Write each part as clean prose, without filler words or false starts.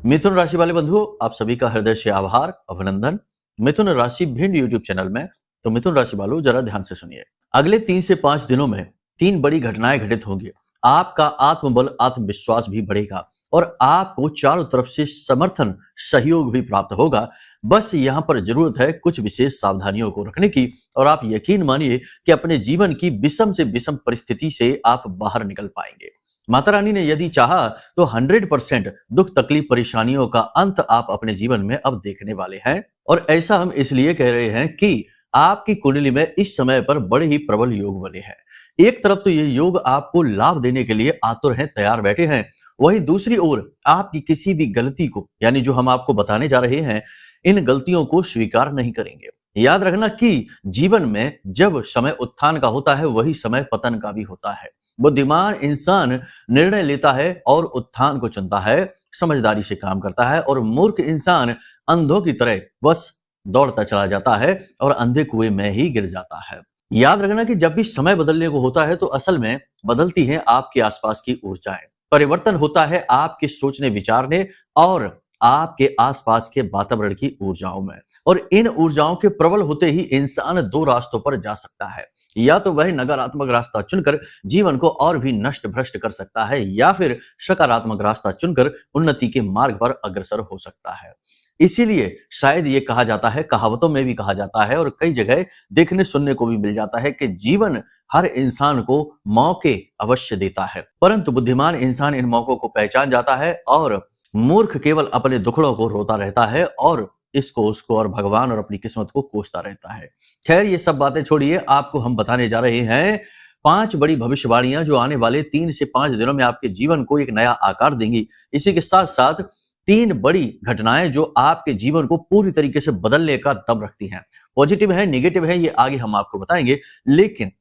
मिथुन राशि वाले बंधुओं, आप सभी का हृदय से आभार, अभिनंदन। मिथुन राशि भिंड यूट्यूब चैनल में। तो मिथुन राशि वालों, जरा ध्यान से सुनिए। अगले 3 से 5 दिनों में 3 बड़ी घटनाएं घटित होंगी। आपका आत्मबल, आत्मविश्वास भी बढ़ेगा और आपको चारों तरफ से समर्थन, सहयोग भी प्राप्त होगा। बस यहाँ पर जरूरत है कुछ विशेष सावधानियों को रखने की और आप यकीन मानिए कि अपने जीवन की विषम से विषम परिस्थिति से आप बाहर निकल पाएंगे। माता रानी ने यदि चाहा तो 100% दुख, तकलीफ, परेशानियों का अंत आप अपने जीवन में अब देखने वाले हैं। और ऐसा हम इसलिए कह रहे हैं कि आपकी कुंडली में इस समय पर बड़े ही प्रबल योग बने हैं। एक तरफ तो ये योग आपको लाभ देने के लिए आतुर हैं, तैयार बैठे हैं, वहीं दूसरी ओर आपकी किसी भी गलती को, यानी जो हम आपको बताने जा रहे हैं, इन गलतियों को स्वीकार नहीं करेंगे। याद रखना कि जीवन में जब समय उत्थान का होता है, वही समय पतन का भी होता है। बुद्धिमान इंसान निर्णय लेता है और उत्थान को चुनता है, समझदारी से काम करता है, और मूर्ख इंसान अंधों की तरह बस दौड़ता चला जाता है और अंधे कुएं में ही गिर जाता है। याद रखना कि जब भी समय बदलने को होता है तो असल में बदलती है आपके आसपास की ऊर्जाएं। परिवर्तन होता है आपके सोचने, विचारने और आपके आसपास के वातावरण की ऊर्जाओं में। और इन ऊर्जाओं के प्रबल होते ही इंसान 2 रास्तों पर जा सकता है। या तो वह नकारात्मक रास्ता चुनकर जीवन को और भी नष्ट भ्रष्ट कर सकता है, या फिर सकारात्मक रास्ता चुनकर उन्नति के मार्ग पर अग्रसर हो सकता है। इसीलिए शायद ये कहा जाता है, कहावतों में भी कहा जाता है और कई जगह देखने सुनने को भी मिल जाता है कि जीवन हर इंसान को मौके अवश्य देता है, परंतु बुद्धिमान इंसान इन मौकों को पहचान जाता है और मूर्ख केवल अपने दुखड़ों को रोता रहता है और इसको, उसको और भगवान और अपनी किस्मत को कोसता रहता है। खैर, ये सब बातें छोड़िए, आपको हम बताने जा रहे हैं 5 बड़ी भविष्यवाणियां जो आने वाले 3 से 5 दिनों में आपके जीवन को एक नया आकार देंगी। इसी के साथ साथ 3 बड़ी घटनाएं जो आपके जीवन को पूरी तरीके से बदलने का दम रखती हैं। पॉजिटिव है, नेगेटिव है, ये आगे हम आपको बताएंगे, लेकिन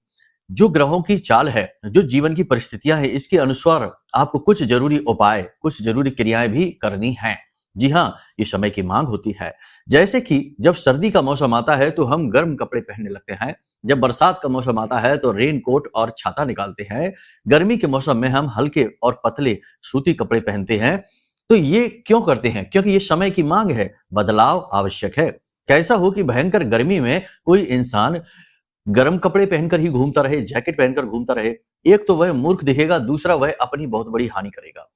जो ग्रहों की चाल है, जो जीवन की परिस्थितियां हैं, इसके अनुसार आपको कुछ जरूरी उपाय, कुछ जरूरी क्रियाएं भी करनी हैं। जी हाँ, ये समय की मांग होती है। जैसे कि जब सर्दी का मौसम आता है तो हम गर्म कपड़े पहनने लगते हैं, जब बरसात का मौसम आता है तो रेन कोट और छाता निकालते हैं, गर्मी के मौसम में हम हल्के और पतले सूती कपड़े पहनते हैं। तो ये क्यों करते हैं? क्योंकि ये समय की मांग है, बदलाव आवश्यक है। कैसा हो कि भयंकर गर्मी में कोई इंसान गर्म कपड़े पहनकर ही घूमता रहे, जैकेट पहनकर घूमता रहे, एक तो वह मूर्ख दिखेगा, दूसरा वह अपनी बहुत बड़ी हानि करेगा।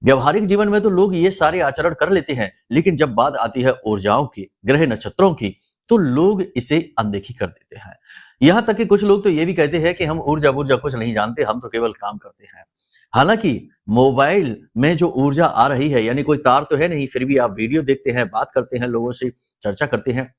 व्यवहारिक जीवन में तो लोग ये सारे आचरण कर लेते हैं, लेकिन जब बात आती है ऊर्जाओं की, ग्रह नक्षत्रों की, तो लोग इसे अनदेखी कर देते हैं। यहां तक कि कुछ लोग तो ये भी कहते हैं कि हम ऊर्जा कुछ नहीं जानते, हम तो केवल काम करते हैं। हालांकि मोबाइल में जो ऊर्जा आ रही है, यानी कोई तार तो है नहीं, फिर भी आप वीडियो देखते हैं, बात करते हैं, लोगों से चर्चा करते हैं,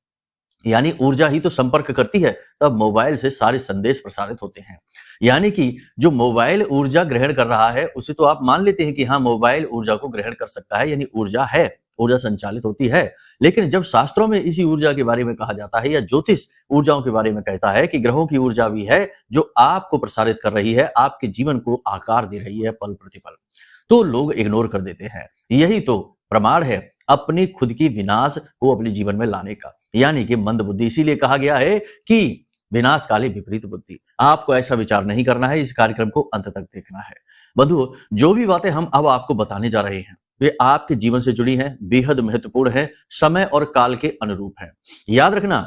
यानी ऊर्जा ही तो संपर्क करती है, तब मोबाइल से सारे संदेश प्रसारित होते हैं। यानी कि जो मोबाइल ऊर्जा ग्रहण कर रहा है, उसे तो आप मान लेते हैं कि हाँ, मोबाइल ऊर्जा को ग्रहण कर सकता है, यानी ऊर्जा है, ऊर्जा संचालित होती है। लेकिन जब शास्त्रों में इसी ऊर्जा के बारे में कहा जाता है, या ज्योतिष ऊर्जाओं के बारे में कहता है कि ग्रहों की ऊर्जा भी है जो आपको प्रसारित कर रही है, आपके जीवन को आकार दे रही है पल प्रतिपल, तो लोग इग्नोर कर देते हैं। यही तो प्रमाण है अपनी खुद की विनाश को अपने जीवन में लाने का, यानी कि मंद बुद्धि। इसीलिए कहा गया है कि विनाश काले विपरीत बुद्धि। आपको ऐसा विचार नहीं करना है, इस कार्यक्रम को अंत तक देखना है। बंधुओं, जो भी बातें हम अब आपको बताने जा रहे हैं, वे आपके जीवन से जुड़ी हैं, बेहद महत्वपूर्ण है, समय और काल के अनुरूप है। याद रखना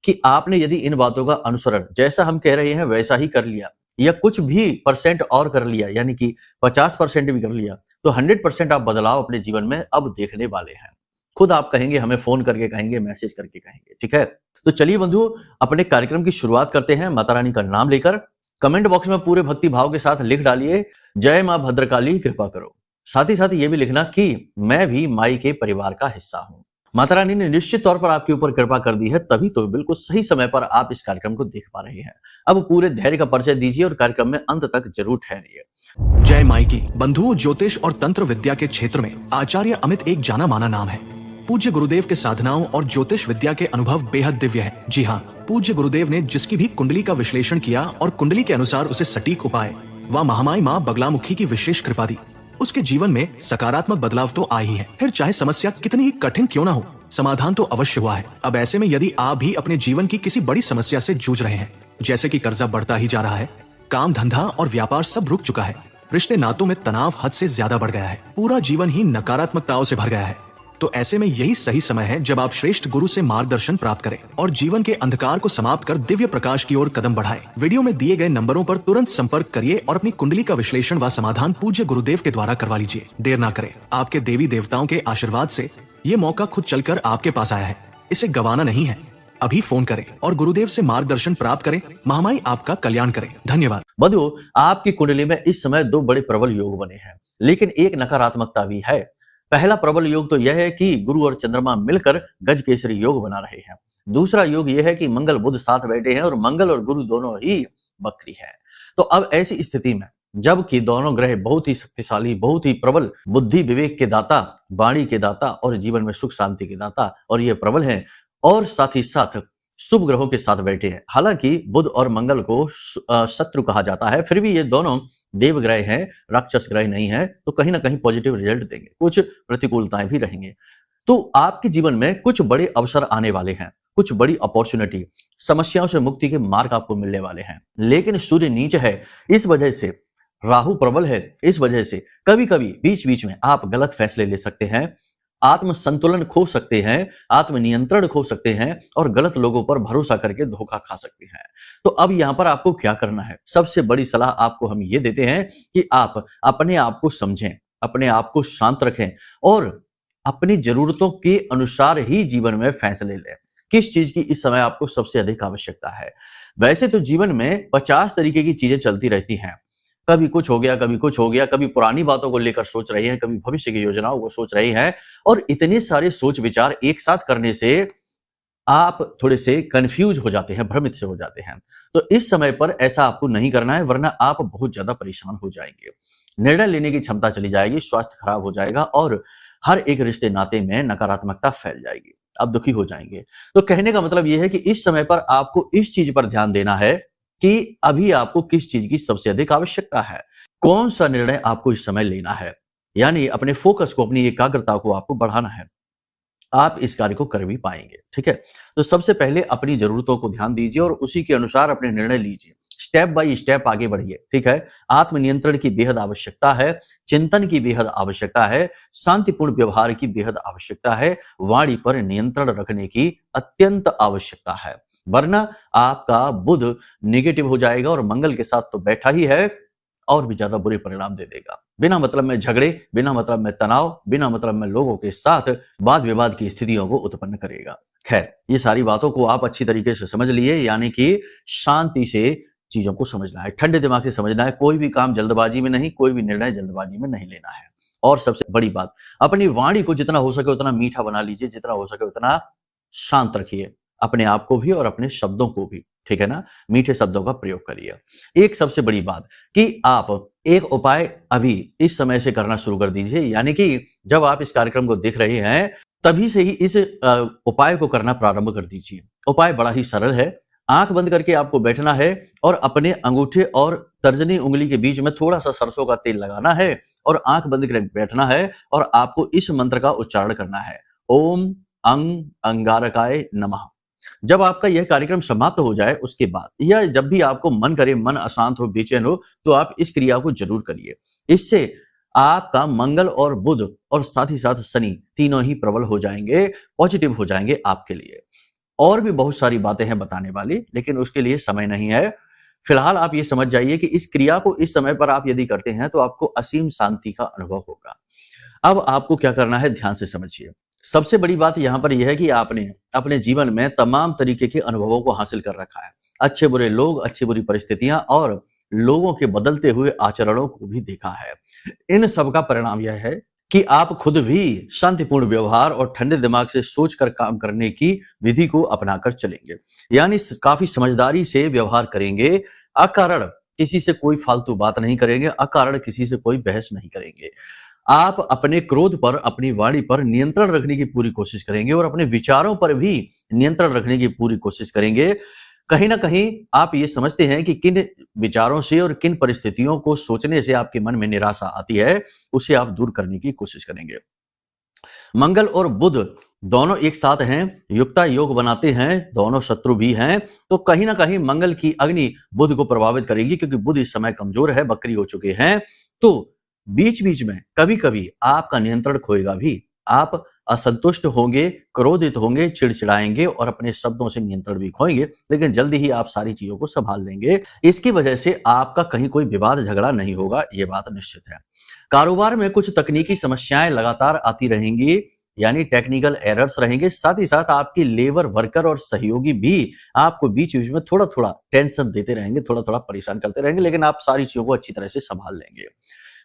कि आपने यदि इन बातों का अनुसरण, जैसा हम कह रहे हैं वैसा ही कर लिया, या कुछ भी परसेंट और कर लिया, यानी कि 50% भी कर लिया, तो 100% आप बदलाव अपने जीवन में अब देखने वाले हैं। खुद आप कहेंगे, हमें फोन करके कहेंगे, मैसेज करके कहेंगे। ठीक है, तो चलिए बंधुओं, अपने कार्यक्रम की शुरुआत करते हैं माता रानी का नाम लेकर। कमेंट बॉक्स में पूरे भक्ति भाव के साथ लिख डालिए, जय मां भद्रकाली कृपा करो। साथ ही साथ ये भी लिखना कि मैं भी माई के परिवार का हिस्सा हूं। माता रानी ने निश्चित तौर पर आपके ऊपर कृपा कर दी है, तभी तो बिल्कुल सही समय पर आप इस कार्यक्रम को देख पा रहे हैं। अब पूरे धैर्य का परिचय दीजिए और कार्यक्रम में अंत तक जरूर ठहरिए। जय माई की। बंधुओं, ज्योतिष और तंत्र विद्या के क्षेत्र में आचार्य अमित एक जाना माना नाम है। पूज्य गुरुदेव के साधनाओं और ज्योतिष विद्या के अनुभव बेहद दिव्य है। जी हाँ, पूज्य गुरुदेव ने जिसकी भी कुंडली का विश्लेषण किया और कुंडली के अनुसार उसे सटीक उपाय व महामाई माँ बगलामुखी की विशेष कृपा दी, उसके जीवन में सकारात्मक बदलाव तो आ ही है। फिर चाहे समस्या कितनी ही कठिन क्यों ना हो, समाधान तो अवश्य हुआ है। अब ऐसे में यदि आप भी अपने जीवन की किसी बड़ी समस्या से जूझ रहे हैं, जैसे कि कर्जा बढ़ता ही जा रहा है, काम धंधा और व्यापार सब रुक चुका है, रिश्ते नातों में तनाव हद से ज्यादा बढ़ गया है, पूरा जीवन ही नकारात्मकताओं से भर गया है। तो ऐसे में यही सही समय है जब आप श्रेष्ठ गुरु से मार्गदर्शन प्राप्त करें और जीवन के अंधकार को समाप्त कर दिव्य प्रकाश की ओर कदम बढ़ाएं। वीडियो में दिए गए नंबरों पर तुरंत संपर्क करिए और अपनी कुंडली का विश्लेषण व समाधान पूज्य गुरुदेव के द्वारा करवा लीजिए। देर ना करें, आपके देवी देवताओं के आशीर्वाद से ये मौका खुद चलकर आपके पास आया है, इसे गंवाना नहीं है। अभी फोन करें और गुरुदेव से मार्गदर्शन प्राप्त करें। महामाई आपका कल्याण करें। धन्यवाद। बंधुओं, आपकी कुंडली में इस समय दो बड़े प्रबल योग बने हैं, लेकिन एक नकारात्मकता भी है। पहला प्रबल योग तो यह है कि गुरु और चंद्रमा मिलकर गज केसरी योग बना रहे हैं। दूसरा योग यह है कि मंगल बुध साथ बैठे हैं और मंगल और गुरु दोनों ही बकरी है। तो अब ऐसी स्थिति में जबकि दोनों ग्रह बहुत ही शक्तिशाली, बहुत ही प्रबल, बुद्धि विवेक के दाता, वाणी के दाता और जीवन में सुख शांति के दाता, और ये प्रबल है और साथ ही साथ शुभ ग्रहों के साथ बैठे हैं। हालांकि बुध और मंगल को शत्रु कहा जाता है, फिर भी ये दोनों देव ग्रह हैं, राक्षस ग्रह नहीं है, तो कहीं ना कहीं पॉजिटिव रिजल्ट देंगे, कुछ प्रतिकूलताएं भी रहेंगे। तो आपके जीवन में कुछ बड़े अवसर आने वाले हैं, कुछ बड़ी अपॉर्चुनिटी, समस्याओं से मुक्ति के मार्ग आपको मिलने वाले हैं। लेकिन सूर्य नीच है, इस वजह से राहु प्रबल है, इस वजह से कभी कभी बीच बीच में आप गलत फैसले ले सकते हैं, आत्म संतुलन खो सकते हैं, आत्म नियंत्रण खो सकते हैं और गलत लोगों पर भरोसा करके धोखा खा सकते हैं। तो अब यहां पर आपको क्या करना है? सबसे बड़ी सलाह आपको हम ये देते हैं कि आप अपने आप को समझें, अपने आप को शांत रखें और अपनी जरूरतों के अनुसार ही जीवन में फैसले लें। किस चीज की इस समय आपको सबसे अधिक आवश्यकता है? वैसे तो जीवन में 50 तरीके की चीजें चलती रहती हैं, कभी कुछ हो गया, कभी कुछ हो गया, कभी पुरानी बातों को लेकर सोच रही हैं, कभी भविष्य की योजनाओं को सोच रही हैं, और इतने सारे सोच विचार एक साथ करने से आप थोड़े से कंफ्यूज हो जाते हैं, भ्रमित से हो जाते हैं। तो इस समय पर ऐसा आपको नहीं करना है, वरना आप बहुत ज्यादा परेशान हो जाएंगे, निर्णय लेने की क्षमता चली जाएगी, स्वास्थ्य खराब हो जाएगा और हर एक रिश्ते नाते में नकारात्मकता फैल जाएगी, आप दुखी हो जाएंगे। तो कहने का मतलब यह है कि इस समय पर आपको इस चीज पर ध्यान देना है कि अभी आपको किस चीज की सबसे अधिक आवश्यकता है, कौन सा निर्णय आपको इस समय लेना है, यानी अपने फोकस को, अपनी एकाग्रता को आपको बढ़ाना है। आप इस कार्य को कर भी पाएंगे, ठीक है। तो सबसे पहले अपनी जरूरतों को ध्यान दीजिए और उसी के अनुसार अपने निर्णय लीजिए, स्टेप बाय स्टेप आगे बढ़िए, ठीक है। आत्मनियंत्रण की बेहद आवश्यकता है, चिंतन की बेहद आवश्यकता है, शांतिपूर्ण व्यवहार की बेहद आवश्यकता है, वाणी पर नियंत्रण रखने की अत्यंत आवश्यकता है, वरना आपका बुध नेगेटिव हो जाएगा और मंगल के साथ तो बैठा ही है और भी ज्यादा बुरे परिणाम दे देगा। बिना मतलब में झगड़े, बिना मतलब में तनाव, बिना मतलब में लोगों के साथ वाद विवाद की स्थितियों को उत्पन्न करेगा। खैर, ये सारी बातों को आप अच्छी तरीके से समझ लिए, यानी कि शांति से चीजों को समझना है, ठंडे दिमाग से समझना है, कोई भी काम जल्दबाजी में नहीं, कोई भी निर्णय जल्दबाजी में नहीं लेना है। और सबसे बड़ी बात, अपनी वाणी को जितना हो सके उतना मीठा बना लीजिए, जितना हो सके उतना शांत रखिए, अपने आप को भी और अपने शब्दों को भी, ठीक है ना। मीठे शब्दों का प्रयोग करिए। एक सबसे बड़ी बात कि आप एक उपाय अभी इस समय से करना शुरू कर दीजिए, यानी कि जब आप इस कार्यक्रम को देख रहे हैं तभी से ही इस उपाय को करना प्रारंभ कर दीजिए। उपाय बड़ा ही सरल है, आंख बंद करके आपको बैठना है और अपने अंगूठे और तर्जनी उंगली के बीच में थोड़ा सा सरसों का तेल लगाना है और आंख बंद करके बैठना है और आपको इस मंत्र का उच्चारण करना है, ओम अंगारकाय नमः। जब आपका यह कार्यक्रम समाप्त हो जाए उसके बाद, या जब भी आपको मन करे, मन अशांत हो, बेचैन हो, तो आप इस क्रिया को जरूर करिए। इससे आपका मंगल और बुध और साथ ही साथ शनि तीनों ही प्रबल हो जाएंगे, पॉजिटिव हो जाएंगे आपके लिए। और भी बहुत सारी बातें हैं बताने वाली, लेकिन उसके लिए समय नहीं है। फिलहाल आप ये समझ जाइए कि इस क्रिया को इस समय पर आप यदि करते हैं तो आपको असीम शांति का अनुभव होगा। अब आपको क्या करना है, ध्यान से समझिए। सबसे बड़ी बात यहां पर यह है कि आपने अपने जीवन में तमाम तरीके के अनुभवों को हासिल कर रखा है, अच्छे बुरे लोग, अच्छी बुरी परिस्थितियां और लोगों के बदलते हुए आचरणों को भी देखा है। इन सब का परिणाम यह है कि आप खुद भी शांतिपूर्ण व्यवहार और ठंडे दिमाग से सोचकर काम करने की विधि को अपनाकर चलेंगे, यानी काफी समझदारी से व्यवहार करेंगे, अकारण किसी से कोई फालतू बात नहीं करेंगे, अकारण किसी से कोई बहस नहीं करेंगे। आप अपने क्रोध पर, अपनी वाणी पर नियंत्रण रखने की पूरी कोशिश करेंगे और अपने विचारों पर भी नियंत्रण रखने की पूरी कोशिश करेंगे। कहीं ना कहीं आप ये समझते हैं कि किन विचारों से और किन परिस्थितियों को सोचने से आपके मन में निराशा आती है, उसे आप दूर करने की कोशिश करेंगे। मंगल और बुध दोनों एक साथ हैं, युक्ता योग बनाते हैं, दोनों शत्रु भी हैं, तो कहीं ना कहीं मंगल की अग्नि बुध को प्रभावित करेगी, क्योंकि बुध इस समय कमजोर है, बकरी हो चुके हैं। तो बीच बीच में कभी कभी आपका नियंत्रण खोएगा भी, आप असंतुष्ट होंगे, क्रोधित होंगे, चिड़चिड़ाएंगे और अपने शब्दों से नियंत्रण भी खोएंगे, लेकिन जल्दी ही आप सारी चीजों को संभाल लेंगे। इसकी वजह से आपका कहीं कोई विवाद झगड़ा नहीं होगा, ये बात निश्चित है। कारोबार में कुछ तकनीकी समस्याएं लगातार आती रहेंगी, यानी टेक्निकल एरर्स रहेंगे। साथ ही साथ आपकी लेबर वर्कर और सहयोगी भी आपको बीच बीच में थोड़ा थोड़ा टेंशन देते रहेंगे, थोड़ा थोड़ा परेशान करते रहेंगे, लेकिन आप सारी चीजों को अच्छी तरह से संभाल लेंगे।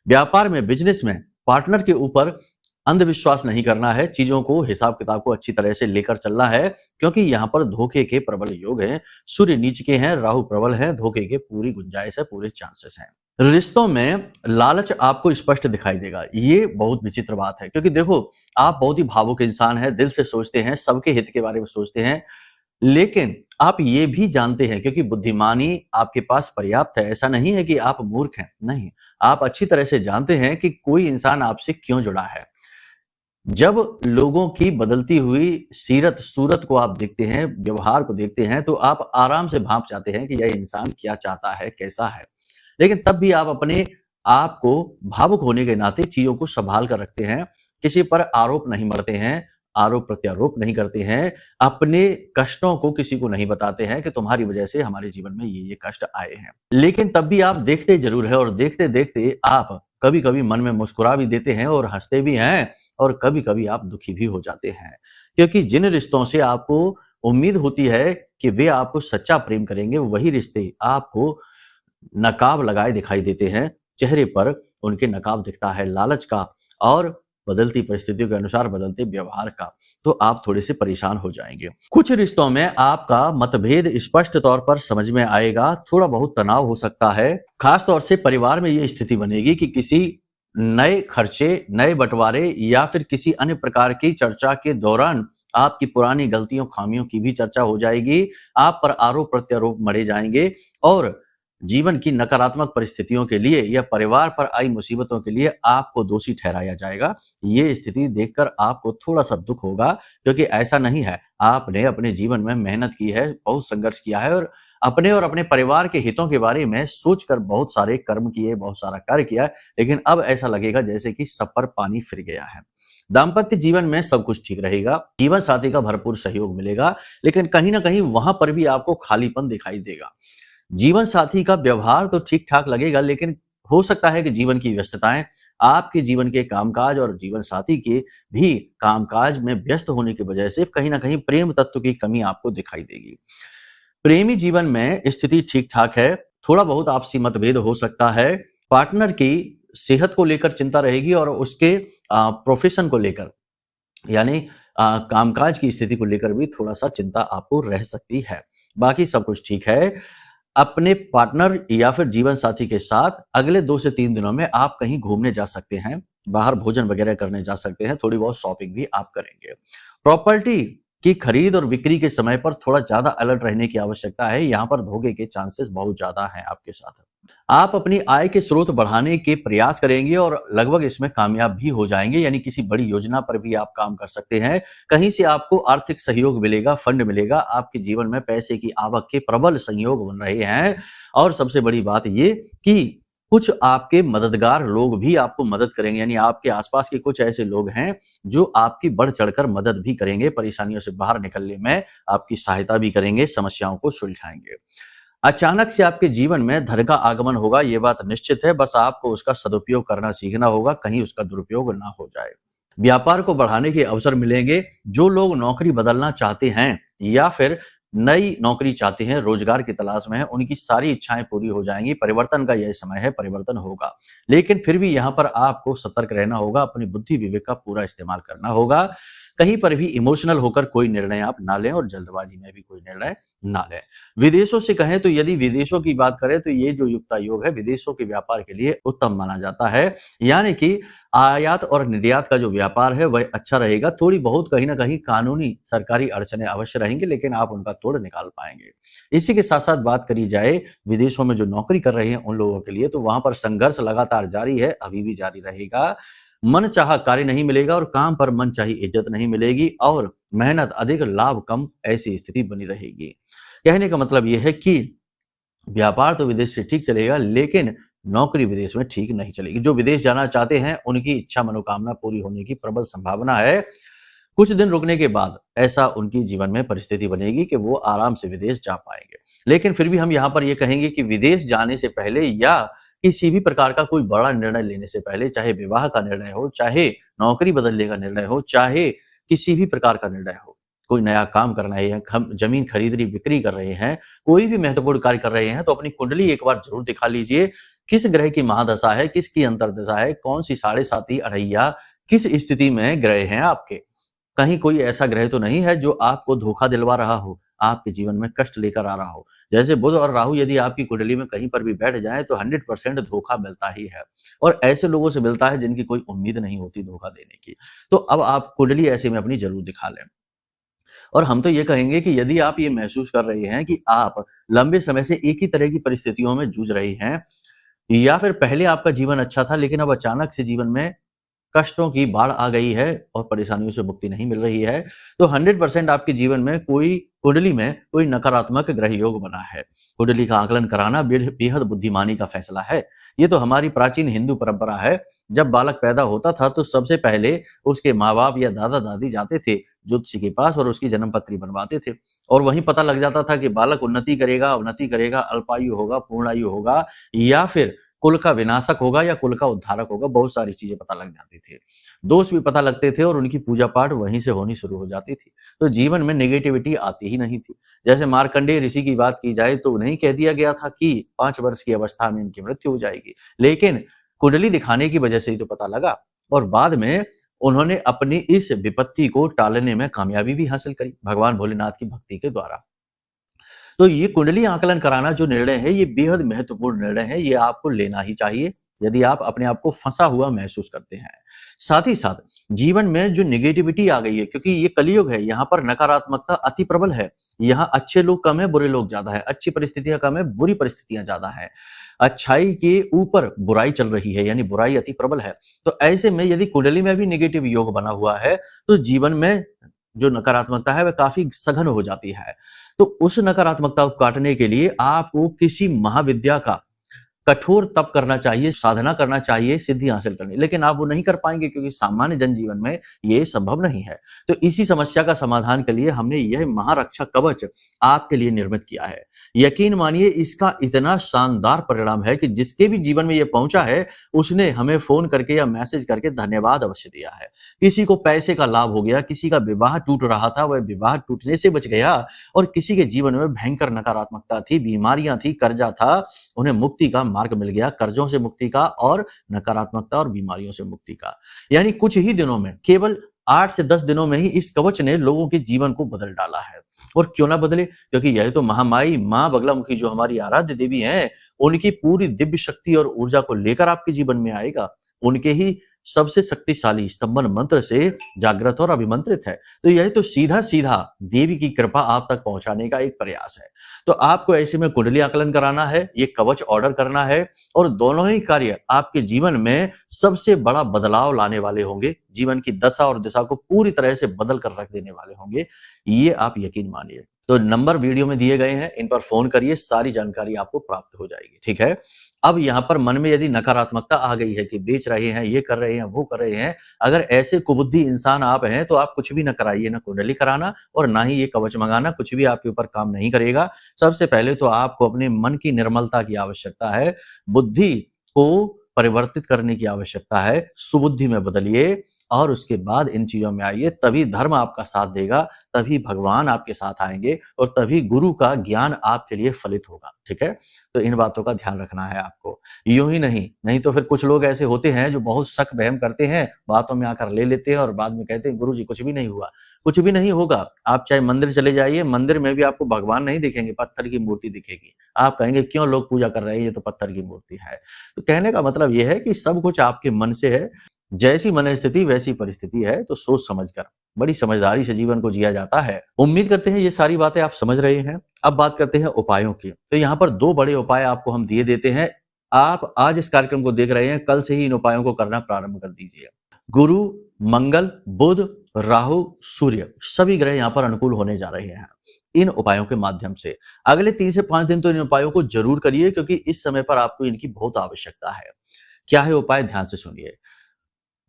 व्यापार में, बिजनेस में पार्टनर के ऊपर अंधविश्वास नहीं करना है, चीजों को, हिसाब किताब को अच्छी तरह से लेकर चलना है, क्योंकि यहाँ पर धोखे के प्रबल योग हैं, सूर्य नीच के हैं, राहु प्रबल है, धोखे के पूरी गुंजाइश है, पूरे चांसेस हैं। रिश्तों में लालच आपको स्पष्ट दिखाई देगा, ये बहुत विचित्र बात है, क्योंकि देखो आप बहुत ही भावुक इंसान हैं, दिल से सोचते हैं, सबके हित के बारे में सोचते हैं, लेकिन आप ये भी जानते हैं, क्योंकि बुद्धिमानी आपके पास पर्याप्त है, ऐसा नहीं है कि आप मूर्ख हैं, नहीं, आप अच्छी तरह से जानते हैं कि कोई इंसान आपसे क्यों जुड़ा है। जब लोगों की बदलती हुई सीरत सूरत को आप देखते हैं, व्यवहार को देखते हैं, तो आप आराम से भांप जाते हैं कि यह इंसान क्या चाहता है, कैसा है। लेकिन तब भी आप अपने आप को भावुक होने के नाते चीजों को संभाल कर रखते हैं, किसी पर आरोप नहीं मढ़ते हैं, आरोप प्रत्यारोप नहीं करते हैं, अपने कष्टों को किसी को नहीं बताते हैं कि तुम्हारी वजह से हमारे जीवन में ये कष्ट आए हैं। लेकिन तब भी आप देखते जरूर है, और देखते देखते आप कभी कभी मन में मुस्कुरा भी देते हैं और हंसते भी हैं, और कभी कभी आप दुखी भी हो जाते हैं, क्योंकि जिन रिश्तों से आपको उम्मीद होती है कि वे आपको सच्चा प्रेम करेंगे, वही रिश्ते आपको नकाब लगाए दिखाई देते हैं, चेहरे पर उनके नकाब दिखता है लालच का और बदलती परिस्थितियों के अनुसार बदलते व्यवहार का, तो आप थोड़े से परेशान हो जाएंगे। कुछ रिश्तों में आपका मतभेद स्पष्ट तौर पर समझ में आएगा, थोड़ा बहुत तनाव हो सकता है, खास तौर से परिवार में ये स्थिति बनेगी कि किसी नए खर्चे, नए बंटवारे या फिर किसी अन्य प्रकार की चर्चा के दौरान आपकी पुरानी गलतियों, खामियों की भी चर्चा हो जाएगी, आप पर आरोप प्रत्यारोप मढ़े जाएंगे, और जीवन की नकारात्मक परिस्थितियों के लिए या परिवार पर आई मुसीबतों के लिए आपको दोषी ठहराया जाएगा। ये स्थिति देखकर आपको थोड़ा सा दुख होगा, क्योंकि ऐसा नहीं है, आपने अपने जीवन में मेहनत की है, बहुत संघर्ष किया है, और अपने परिवार के हितों के बारे में सोचकर बहुत सारे कर्म किए, बहुत सारा कार्य किया, लेकिन अब ऐसा लगेगा जैसे कि सब पर पानी फिर गया है। दाम्पत्य जीवन में सब कुछ ठीक रहेगा, जीवन साथी का भरपूर सहयोग मिलेगा, लेकिन कहीं ना कहीं वहां पर भी आपको खालीपन दिखाई देगा। जीवन साथी का व्यवहार तो ठीक ठाक लगेगा, लेकिन हो सकता है कि जीवन की व्यस्तताएं, आपके जीवन के कामकाज और जीवन साथी के भी कामकाज में व्यस्त होने की वजह से कहीं ना कहीं प्रेम तत्व की कमी आपको दिखाई देगी। प्रेमी जीवन में स्थिति ठीक ठाक है, थोड़ा बहुत आपसी मतभेद हो सकता है, पार्टनर की सेहत को लेकर चिंता रहेगी और उसके प्रोफेशन को लेकर, यानी कामकाज की स्थिति को लेकर भी थोड़ा सा चिंता आपको रह सकती है। बाकी सब कुछ ठीक है। अपने पार्टनर या फिर जीवन साथी के साथ अगले 2 से 3 दिनों में आप कहीं घूमने जा सकते हैं, बाहर भोजन वगैरह करने जा सकते हैं, थोड़ी बहुत शॉपिंग भी आप करेंगे। प्रॉपर्टी की खरीद और बिक्री के समय पर थोड़ा ज्यादा अलर्ट रहने की आवश्यकता है, यहाँ पर धोखे के चांसेस बहुत ज्यादा हैं आपके साथ। आप अपनी आय के स्रोत बढ़ाने के प्रयास करेंगे और लगभग इसमें कामयाब भी हो जाएंगे, यानी किसी बड़ी योजना पर भी आप काम कर सकते हैं, कहीं से आपको आर्थिक सहयोग मिलेगा, फंड मिलेगा, आपके जीवन में पैसे की आवक के प्रबल संयोग बन रहे हैं। और सबसे बड़ी बात ये कि कुछ आपके मददगार लोग भी आपको मदद करेंगे, यानी आपके आसपास के कुछ ऐसे लोग हैं जो आपकी बढ़ चढ़कर मदद भी करेंगे, परेशानियों से बाहर निकलने में आपकी सहायता भी करेंगे, समस्याओं को सुलझाएंगे। अचानक से आपके जीवन में धन का आगमन होगा, ये बात निश्चित है, बस आपको उसका सदुपयोग करना सीखना होगा, कहीं उसका दुरुपयोग ना हो जाए। व्यापार को बढ़ाने के अवसर मिलेंगे, जो लोग नौकरी बदलना चाहते हैं या फिर नई नौकरी चाहते हैं, रोजगार की तलाश में है, उनकी सारी इच्छाएं पूरी हो जाएंगी। परिवर्तन का यह समय है, परिवर्तन होगा, लेकिन फिर भी यहाँ पर आपको सतर्क रहना होगा, अपनी बुद्धि विवेक का पूरा इस्तेमाल करना होगा, कहीं पर भी इमोशनल होकर कोई निर्णय आप ना लें और जल्दबाजी में भी कोई निर्णय ना लें। विदेशों से कहें तो यदि विदेशों की बात करें तो ये जो युक्ता योग है विदेशों के व्यापार के लिए उत्तम माना जाता है, यानी कि आयात और निर्यात का जो व्यापार है वह अच्छा रहेगा। थोड़ी बहुत कहीं ना कहीं कानूनी सरकारी अड़चने अवश्य रहेंगी, लेकिन आप उनका तोड़ निकाल पाएंगे। इसी के साथ साथ बात करी जाए विदेशों में जो नौकरी कर रहे हैं उन लोगों के लिए, तो वहां पर संघर्ष लगातार जारी है, अभी भी जारी रहेगा। मन चाहा कार्य नहीं मिलेगा और काम पर मन चाही इज्जत नहीं मिलेगी, और मेहनत अधिक लाभ कम, ऐसी स्थिति बनी रहेगी। कहने का मतलब यह है कि व्यापार तो विदेश से ठीक चलेगा, लेकिन नौकरी विदेश में ठीक नहीं चलेगी। जो विदेश जाना चाहते हैं उनकी इच्छा मनोकामना पूरी होने की प्रबल संभावना है। कुछ दिन रुकने के बाद ऐसा उनकी जीवन में परिस्थिति बनेगी कि वो आराम से विदेश जा पाएंगे। लेकिन फिर भी हम यहाँ पर ये कहेंगे कि विदेश जाने से पहले या किसी भी प्रकार का कोई बड़ा निर्णय लेने से पहले, चाहे विवाह का निर्णय हो, चाहे नौकरी बदलने का निर्णय हो, चाहे किसी भी प्रकार का निर्णय हो, कोई नया काम करना है, हम जमीन खरीदनी बिक्री कर रहे हैं, कोई भी महत्वपूर्ण कार्य कर रहे हैं, तो अपनी कुंडली एक बार जरूर दिखा लीजिए। किस ग्रह की महादशा है, किसकी अंतर्दशा है, कौन सी साढ़े साती अढ़ैया किस स्थिति में ग्रह हैं आपके। कहीं कोई ऐसा ग्रह तो नहीं है जो आपको धोखा दिलवा रहा हो, आपके जीवन में कष्ट लेकर आ रहा हो। जैसे बुध और राहु यदि आपकी कुंडली में कहीं पर भी बैठ जाएं तो 100% धोखा मिलता ही है, और ऐसे लोगों से मिलता है जिनकी कोई उम्मीद नहीं होती धोखा देने की। तो अब आप कुंडली ऐसे में अपनी जरूर दिखा लें। और हम तो ये कहेंगे कि यदि आप ये महसूस कर रहे हैं कि आप लंबे समय से एक ही तरह की परिस्थितियों में जूझ रहे हैं, या फिर पहले आपका जीवन अच्छा था लेकिन अब अचानक से जीवन में कष्टों की बाढ़ आ गई है और परेशानियों से मुक्ति नहीं मिल रही है, तो 100% आपके जीवन में कोई कुंडली में कोई नकारात्मक ग्रह योग बना है। कुंडली का आकलन कराना बेहद बुद्धिमानी का फैसला है। ये तो हमारी प्राचीन हिंदू परंपरा है। जब बालक पैदा होता था तो सबसे पहले उसके माँ बाप या दादा दादी जाते थे ज्योतिषी के पास और उसकी जन्म पत्री बनवाते थे, और वहीं पता लग जाता था कि बालक उन्नति करेगा, अवनति करेगा, अल्पायु होगा, पूर्णायु होगा, या फिर कुल का विनाशक होगा या कुल का उद्धारक होगा। बहुत सारी चीजें पता लग जाती थी, दोष भी पता लगते थे, और उनकी पूजा पाठ वहीं से होनी शुरू हो जाती थी। तो जीवन में नेगेटिविटी आती ही नहीं थी। जैसे मार्कंडेय ऋषि की बात की जाए तो उन्हें कह दिया गया था कि 5 वर्ष की अवस्था में इनकी मृत्यु हो जाएगी, लेकिन कुंडली दिखाने की वजह से ही तो पता लगा, और बाद में उन्होंने अपनी इस विपत्ति को टालने में कामयाबी भी हासिल करी भगवान भोलेनाथ की भक्ति के द्वारा। तो ये कुंडली आकलन कराना जो निर्णय है ये बेहद महत्वपूर्ण निर्णय है, ये आपको लेना ही चाहिए यदि आप अपने आप को फंसा हुआ महसूस करते हैं। साथ ही साथ जीवन में जो नेगेटिविटी आ गई है, क्योंकि ये कलयुग है, यहाँ पर नकारात्मकता अति प्रबल है। यहाँ अच्छे लोग कम है, बुरे लोग ज्यादा है, अच्छी परिस्थितियां कम है, बुरी परिस्थितियां ज्यादा है। अच्छाई के ऊपर बुराई चल रही है, यानी बुराई अति प्रबल है। तो ऐसे में यदि कुंडली में भी नेगेटिव योग बना हुआ है तो जीवन में जो नकारात्मकता है वह काफी सघन हो जाती है। तो उस नकारात्मकता को काटने के लिए आपको किसी महाविद्या का कठोर तप करना चाहिए, साधना करना चाहिए सिद्धि हासिल करनी, लेकिन आप वो नहीं कर पाएंगे क्योंकि सामान्य जनजीवन में ये संभव नहीं है। तो इसी समस्या का समाधान के लिए हमने यह महारक्षा कवच आपके लिए निर्मित किया है। यकीन मानिए इसका इतना शानदार परिणाम है कि जिसके भी जीवन में ये पहुंचा है उसने हमें फोन करके या मैसेज करके धन्यवाद अवश्य दिया है। किसी को पैसे का लाभ हो गया, किसी का विवाह टूट रहा था वह विवाह टूटने से बच गया, और किसी के जीवन में भयंकर नकारात्मकता थी, बीमारियां थी, कर्जा था, उन्हें मुक्ति का मार्ग मिल गया, कर्जों से मुक्ति का और नकारात्मकता और बीमारियों से मुक्ति का। यानी कुछ ही दिनों में, केवल 8 से 10 दिनों में ही इस कवच ने लोगों के जीवन को बदल डाला है। और क्यों ना बदले, क्योंकि यह तो महामाई मां बगलामुखी जो हमारी आराध्य देवी हैं, उनकी पूरी दिव्य शक्ति और ऊर्जा को लेकर आपके जीवन में आएगा। उनके ही सबसे शक्तिशाली स्तंभन मंत्र से जागृत और अभिमंत्रित है। तो यह तो सीधा सीधा देवी की कृपा आप तक पहुंचाने का एक प्रयास है। तो आपको ऐसे में कुंडली आकलन कराना है, ये कवच ऑर्डर करना है, और दोनों ही कार्य आपके जीवन में सबसे बड़ा बदलाव लाने वाले होंगे, जीवन की दशा और दिशा को पूरी तरह से बदल कर रख देने वाले होंगे, ये आप यकीन मानिए। तो नंबर वीडियो में दिए गए हैं, इन पर फोन करिए, सारी जानकारी आपको प्राप्त हो जाएगी। ठीक है। अब यहाँ पर मन में यदि नकारात्मकता आ गई है कि बेच रहे हैं, ये कर रहे हैं, वो कर रहे हैं, अगर ऐसे कुबुद्धि इंसान आप हैं तो आप कुछ भी ना कराइए, ना कुंडली कराना और ना ही ये कवच मंगाना, कुछ भी आपके ऊपर काम नहीं करेगा। सबसे पहले तो आपको अपने मन की निर्मलता की आवश्यकता है, बुद्धि को परिवर्तित करने की आवश्यकता है, सुबुद्धि में बदलिए और उसके बाद इन चीजों में आइए, तभी धर्म आपका साथ देगा, तभी भगवान आपके साथ आएंगे और तभी गुरु का ज्ञान आपके लिए फलित होगा। ठीक है। तो इन बातों का ध्यान रखना है आपको। यूं ही नहीं तो फिर कुछ लोग ऐसे होते हैं जो बहुत शक वहम करते हैं, बातों में आकर ले लेते हैं और बाद में कहते हैं गुरुजी कुछ भी नहीं हुआ। कुछ भी नहीं होगा। आप चाहे मंदिर चले जाइए, मंदिर में भी आपको भगवान नहीं दिखेंगे, पत्थर की मूर्ति दिखेगी। आप कहेंगे क्यों लोग पूजा कर रहे हैं, ये तो पत्थर की मूर्ति है। तो कहने का मतलब यह है कि सब कुछ आपके मन से है, जैसी मन स्थिति वैसी परिस्थिति है। तो सोच समझकर बड़ी समझदारी से जीवन को जिया जाता है। उम्मीद करते हैं ये सारी बातें आप समझ रहे हैं। अब बात करते हैं उपायों की। तो यहाँ पर 2 बड़े उपाय आपको हम दिए देते हैं। आप आज इस कार्यक्रम को देख रहे हैं, कल से ही इन उपायों को करना प्रारंभ कर दीजिए। गुरु, मंगल, बुध, राहु, सूर्य सभी ग्रह यहाँ पर अनुकूल होने जा रहे हैं। इन उपायों के माध्यम से। अगले 3 से 5 दिन तो इन उपायों को जरूर करिए, क्योंकि इस समय पर आपको इनकी बहुत आवश्यकता है। क्या है उपाय, ध्यान से सुनिए।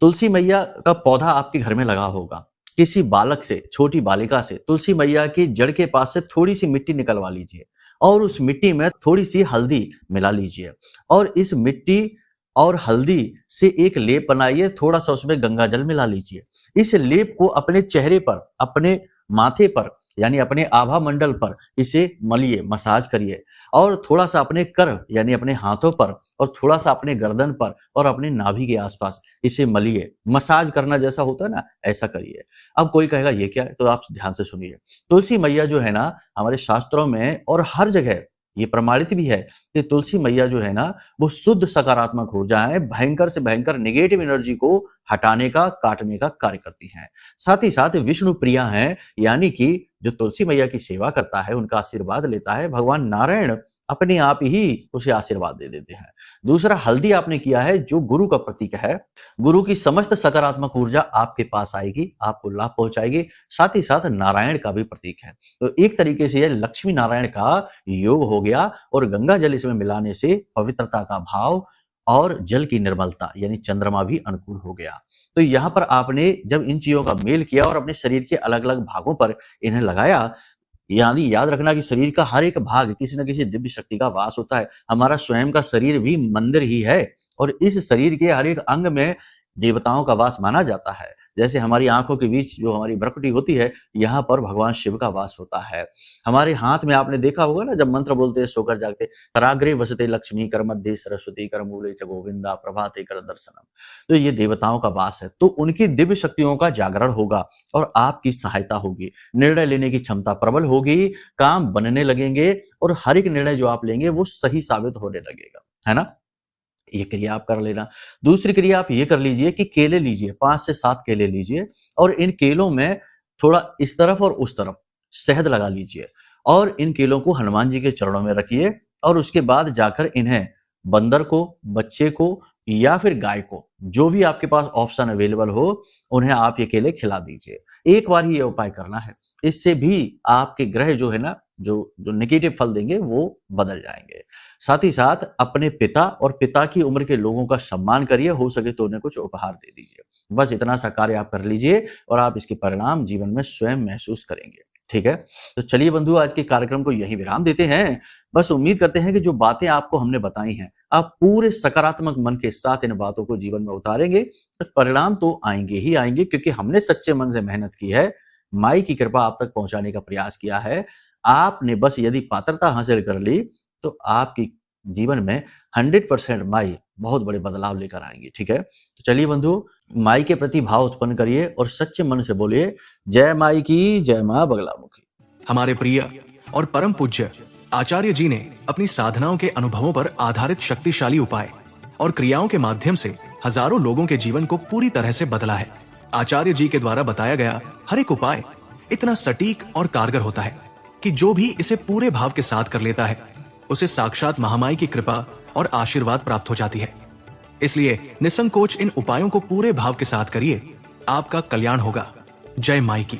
तुलसी मैया का पौधा आपके घर में लगा होगा। किसी बालक से, छोटी बालिका से तुलसी मैया की जड़ के पास से थोड़ी सी मिट्टी निकलवा लीजिए और उस मिट्टी में थोड़ी सी हल्दी मिला लीजिए और इस मिट्टी और हल्दी से एक लेप बनाइए, थोड़ा सा उसमें गंगा जल मिला लीजिए। इस लेप को अपने चेहरे पर, अपने माथे पर, यानी अपने आभा मंडल पर इसे मलिए, मसाज करिए और थोड़ा सा अपने कर यानी अपने हाथों पर और थोड़ा सा अपने गर्दन पर और अपने नाभि के आसपास इसे मलिए। मसाज करना जैसा होता है ना, ऐसा करिए। अब कोई कहेगा ये क्या है, तो आप ध्यान से सुनिए। तुलसी मैया जो है ना, हमारे शास्त्रों में और हर जगह ये प्रमाणित भी है कि तुलसी मैया जो है ना, वो शुद्ध सकारात्मक ऊर्जा है, भयंकर से भयंकर नेगेटिव एनर्जी को हटाने का, काटने का कार्य करती हैं। साथ ही साथ विष्णु प्रिया हैं, यानी कि जो तुलसी मैया की सेवा करता है, उनका आशीर्वाद लेता है, भगवान नारायण अपने आप ही उसे आशीर्वाद दे देते हैं। दूसरा, हल्दी आपने किया है जो गुरु का प्रतीक है। गुरु की समस्त सकारात्मक ऊर्जा आपके पास आएगी, आपको लाभ पहुंचाएगी। साथ ही साथ नारायण का भी प्रतीक है। तो एक तरीके से यह लक्ष्मी नारायण का योग हो गया और गंगा जल इसमें मिलाने से पवित्रता का भाव और जल की निर्मलता यानी चंद्रमा भी अनुकूल हो गया। तो यहाँ पर आपने जब इन चीजों का मेल किया और अपने शरीर के अलग अलग भागों पर इन्हें लगाया, यानी याद रखना कि शरीर का हर एक भाग किसी न किसी दिव्य शक्ति का वास होता है। हमारा स्वयं का शरीर भी मंदिर ही है और इस शरीर के हर एक अंग में देवताओं का वास माना जाता है। जैसे हमारी आंखों के बीच जो हमारी भ्रुकुटी होती है, यहाँ पर भगवान शिव का वास होता है। हमारे हाथ में आपने देखा होगा ना, जब मंत्र बोलते हैं सोकर जागते, कराग्रे वसते लक्ष्मी, कर मध्य सरस्वती, कर मूले च गोविंदा, प्रभाते कर दर्शनम। तो ये देवताओं का वास है, तो उनकी दिव्य शक्तियों का जागरण होगा और आपकी सहायता होगी। निर्णय लेने की क्षमता प्रबल होगी, काम बनने लगेंगे और हर एक निर्णय जो आप लेंगे वो सही साबित होने लगेगा, है ना। ये क्रिया आप कर लेना। दूसरी क्रिया आप ये कर लीजिए कि केले लीजिए, 5 से 7 केले लीजिए और इन केलों में थोड़ा इस तरफ और उस तरफ शहद लगा लीजिए और इन केलों को हनुमान जी के चरणों में रखिए और उसके बाद जाकर इन्हें बंदर को, बच्चे को या फिर गाय को, जो भी आपके पास ऑप्शन अवेलेबल हो, उन्हें आप ये केले खिला दीजिए। एक बार ही ये उपाय करना है, इससे भी आपके ग्रह जो है ना, जो नेगेटिव फल देंगे वो बदल जाएंगे। साथ ही साथ अपने पिता और पिता की उम्र के लोगों का सम्मान करिए, हो सके तो उन्हें कुछ उपहार दे दीजिए। बस इतना सा कार्य आप कर लीजिए और आप इसके परिणाम जीवन में स्वयं महसूस करेंगे। ठीक है, तो चलिए बंधु, आज के कार्यक्रम को यही विराम देते हैं। बस उम्मीद करते हैं कि जो बातें आपको हमने बताई हैं, आप पूरे सकारात्मक मन के साथ इन बातों को जीवन में उतारेंगे तो परिणाम तो आएंगे ही आएंगे, क्योंकि हमने सच्चे मन से मेहनत की है, माई की कृपा आप तक पहुंचाने का प्रयास किया है। आपने बस यदि पात्रता हासिल कर ली तो आपकी जीवन में 100% माई बहुत बड़े बदलाव लेकर आएंगी। ठीक है, तो चलिए बंधु, माई के प्रति भाव उत्पन्न करिए और सच्चे मन से बोलिए, जय माई की, जय मां बगलामुखी। हमारे प्रिय और परम पूज्य आचार्य जी ने अपनी साधनाओं के अनुभवों पर आधारित शक्तिशाली उपाय और क्रियाओं के माध्यम से हजारों लोगों के जीवन को पूरी तरह से बदला है। आचार्य जी के द्वारा बताया गया हर एक उपाय इतना सटीक और कारगर होता है कि जो भी इसे पूरे भाव के साथ कर लेता है, उसे साक्षात महामाई की कृपा और आशीर्वाद प्राप्त हो जाती है। इसलिए निसंकोच इन उपायों को पूरे भाव के साथ करिए, आपका कल्याण होगा। जय माई की।